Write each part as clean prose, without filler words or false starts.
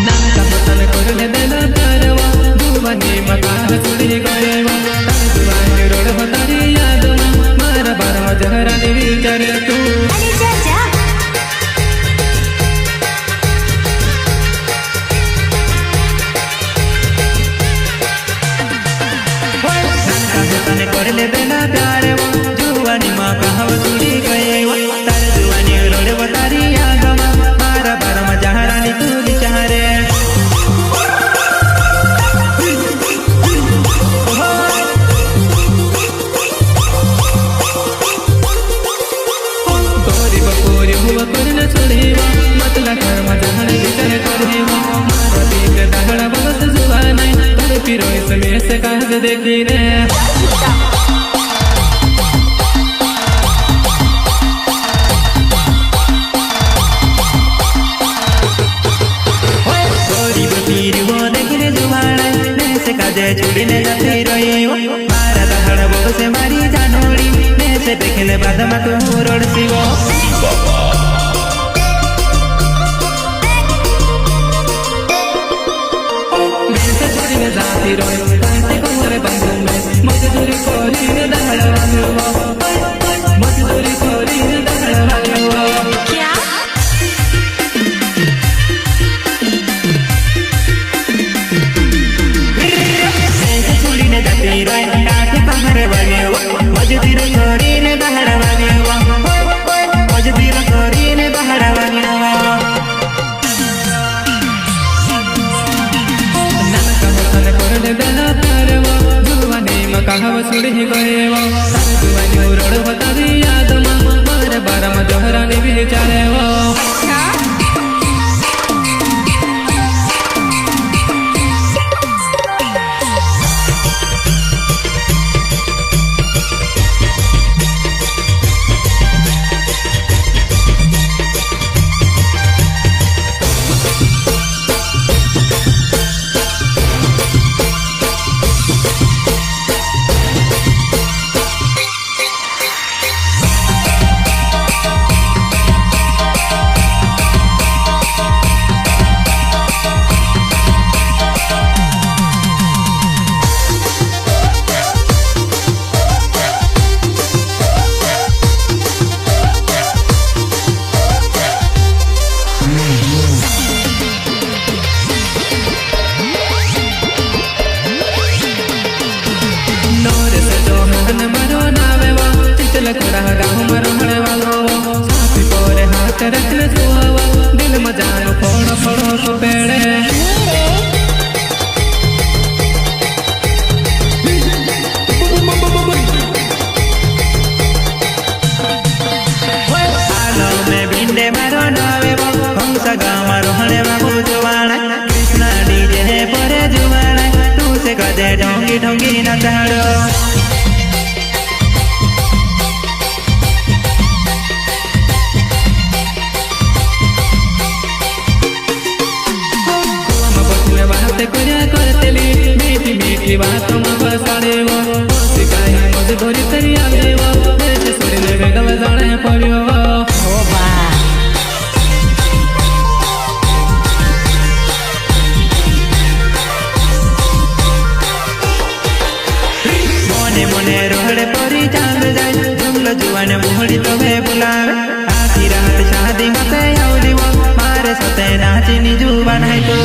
नानका पतन करले देला तारवा जुवानी मका सुड़ी गएवा जुवानी रोड बतारी याद मारा बारवा जहरा ने विचार तू करले देला प्यार वो जुवानी माँ कहाव सुड़ी गएवा तार जुवानी रोड बतारी याद मारा बारवा जहरा ने तू विचारे मतला कर्म जहर विचार करेवा मारा दीक दहड़ा बस जुबान तर पिरो इसमें से काज देखी रे गरीब पीर वो देखने जुबान से काजे छुड़ी ने जाते रहे मारा दहड़ा बस मारी जानोड़ी ने से देखले बाद मत रोड सिवो जाती रोए कांटे कोरे बंधु में मजदूरी कोरी ने दहड़वा मजदूरी कोरी ने दहड़वा क्या ऐसे छुड़ी ने जाती रोए कांटे कोरे बंधु मजदूरी कोरी ने दहड़वा मजदूरी कोरी ने दहड़वा देला तारवा जुवानी मकाहव सुड़ी गएवा जुवानी रोड बतारी याद मारे बारम जहरा ने विचारेवा दिल मजानो फोड़ो फोड़ो तो पेड़े आलो में भिंडे मारो नावे हंस गाँव रोहणे बाबू जुवाना कृष्णा डीजे परे जुवाना तू से कदे ढोंगी ढोंगी न चाड़ो मीठी मीठी बातों में बसाड़े वो सिखाई मजबूरी तेरी आ गई वो मेरे सुड़ी ले गल जाने पड़ियो ओ बा मोने मोने रोहड़े परी चांद जाए जंगल जुआन मुहड़ी तो वे बुलावे आधी रात शादी मते आउली वो मारे सते नाची नी जुबान है तो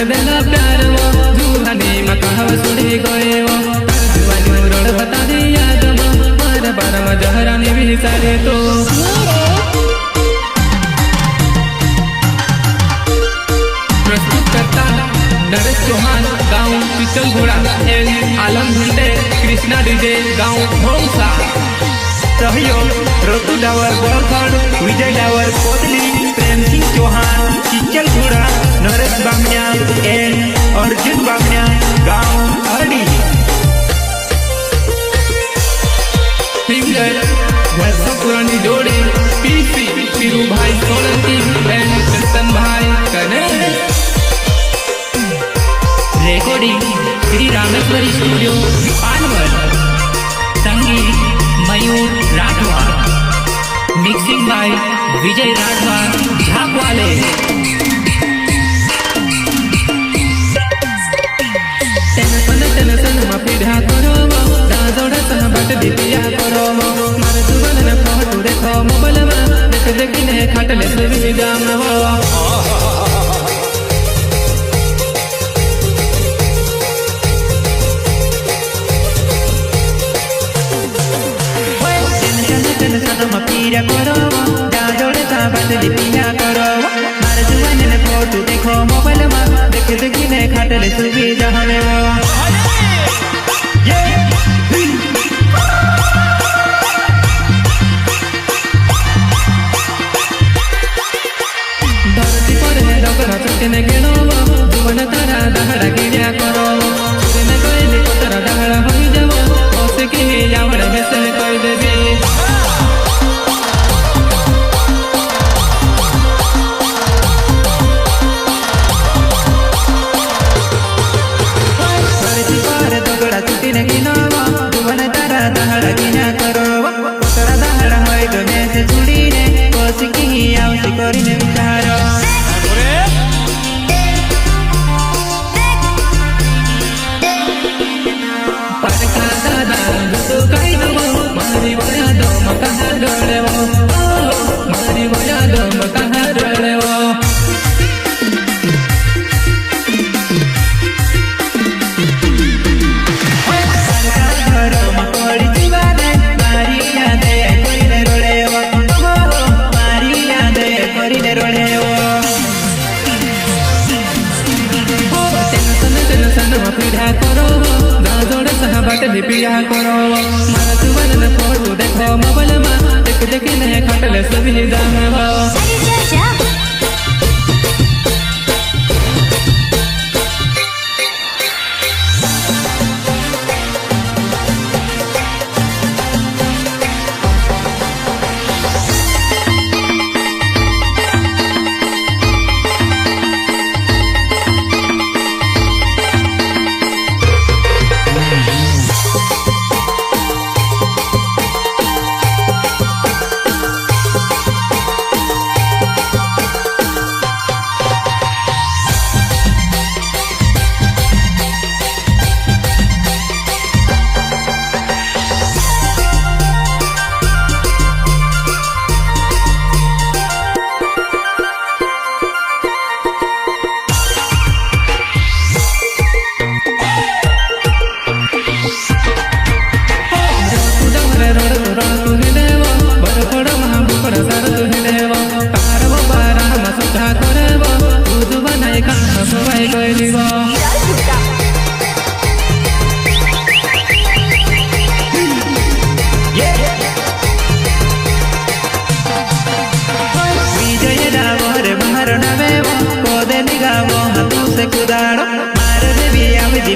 देला प्यार वो जुवानी मकाहव सुड़ी गएवा जुवानी रोड बतारी याद मारे बारवा जहरा ने विचारे तो प्रस्तुत करता नरेश चौहान गाँव पिचल घोड़ा आलम भिंडे कृष्णा डीजे गाँव भोंसा। सहयोग ऋतु डावर बोरखंड, विजय डावर कोदली, प्रेम सिंह चौहान, चिचल घोड़ा, नरेश बामनिया एंड अर्जुन बामनिया, गांव अड़ी। सिंगर वर्षों पुरानी जोड़ी पीसी पीरू भाई सोलंकी एंड चंदन भाई कने। Recording Shri Rameshwari studio Panwal. संगीत मयूर राठवा। मिक्सिंग बाय विजय राठवा झाकवाले। टेंशन में पीढ़ा करो दाजोड़ा सह बट दिया करो मारे जुबान ने फोटो देखो मोबाइल में देख देखने खाटले सुविधा में हो। पीरा करो दाजोड़े सा बदली पिया करो मारे जुबान ने फोटो देखो मोबाइल में देख देखने खाटले सुविधा में हो। धरती पर है डगरा चटने गेलो जुबान तारा दहड़ा गिरिया करो सुरने कोई को तारा दहड़ा हो जाओ ओसे की यावड़े में से कोई देबी। पीढ़ा करो दाजोड़े सह बटली पिया करो मारा जुबान ने फोटो देखो मोबाइल में देख देखने खाटले सुविधा में हो।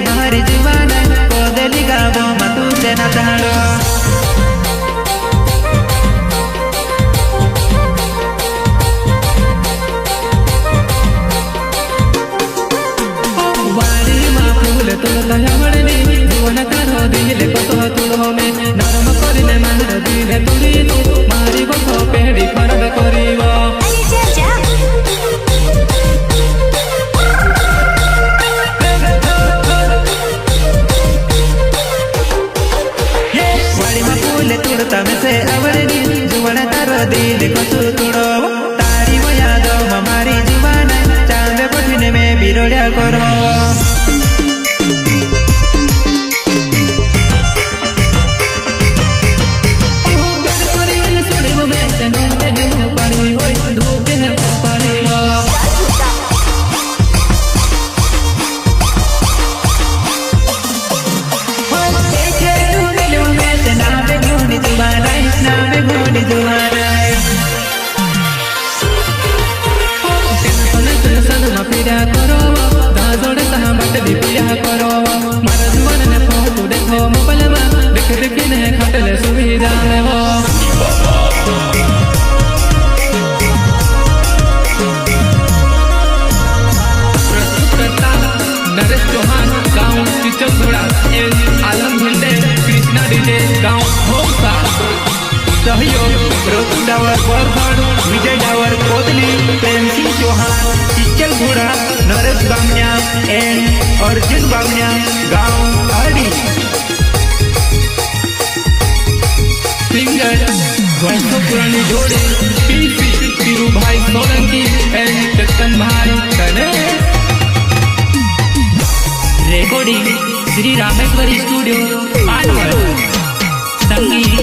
मारी जुबान कोदली गावो मतू से ना ताड़ो वारी मा फूल तोड़ता यावड़नी जीवन करो दिले कतो तुलो में नरम करिने मार दिले तुलिनु मारी बखो पेड़ी खराब करिवो। तमे से अवरनी जुबान तारो दिल को सुतुड़ो तारी वो यादो हमारी जुबान चांद पठने में बिरोड़ा करो। Bye. मोहड़ी जुबान સનમાં પીડા કરો દાજોડ સહ બટ દીપિયા કરો મારા જુવાનને ફોટો દેખો મોબાઈલમાં દેખ દેખીને ખાટલે સુવિધા લેવો પ્રસ્તુત કરતા નરેશ ચૌહાણ ગાંવ ચિચલગોડા એલ આલમ હિંદે કૃષ્ણા ડીજે ગાંવ હોમસા सहयोग रोतू डावर बरफाड़ विजय डावर कोतली प्रेम सिंह चौहान चिचल घोड़ा नरेश बामण्या एंड अर्जुन बामण्या गांव आड़ी सिंगर वर्षो पुरानी जोड़ी पीसी पीरू भाई सोलंकी एंड चेतन भाई गणेश रेकॉर्डिंग श्री रामेश्वरी स्टूडियो पानवड संगीत